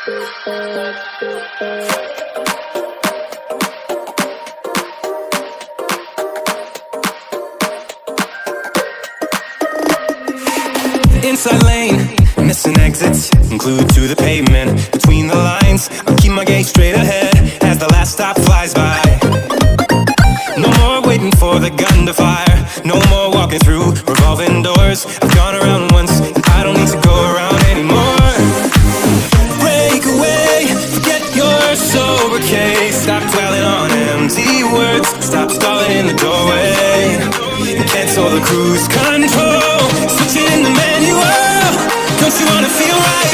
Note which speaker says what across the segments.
Speaker 1: Inside lane, missing exits, glued to the pavement. Between the lines, I'll keep my gaze straight ahead as the last stop flies by. No more waiting for the gun to fire, no more walking through revolving doors. I've gone around once, and I don't need to go around anymore. Break away, forget your sober case. Stop dwelling on empty words, stop stalling in the doorway, and cancel the cruise control. Switching in the manual, don't you wanna feel right?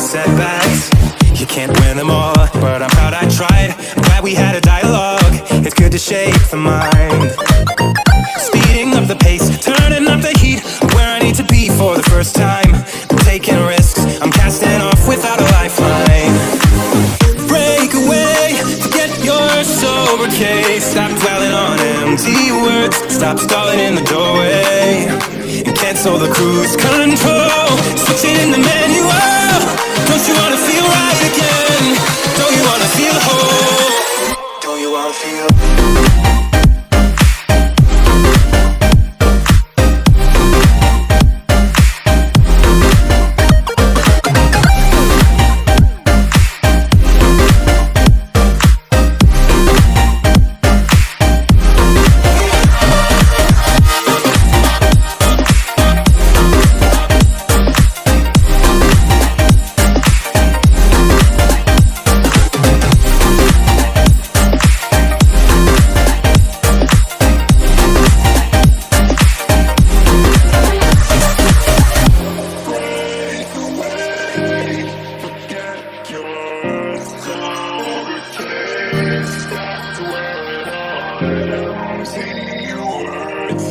Speaker 1: Setbacks, you can't win them all, but I'm proud I tried. I'm glad we had a dialogue, it's good to shape the mind. Speeding up the pace, turning up the heat, where I need to be for the first time. I'm taking risks, I'm casting off without a lifeline. Break away, forget your sober case. Stop dwelling on empty words, stop stalling in the doorway, and cancel the cruise control. Switching in the manual, don't you wanna feel right again? Don't you wanna feel whole? Don't you wanna feel?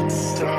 Speaker 1: Stop.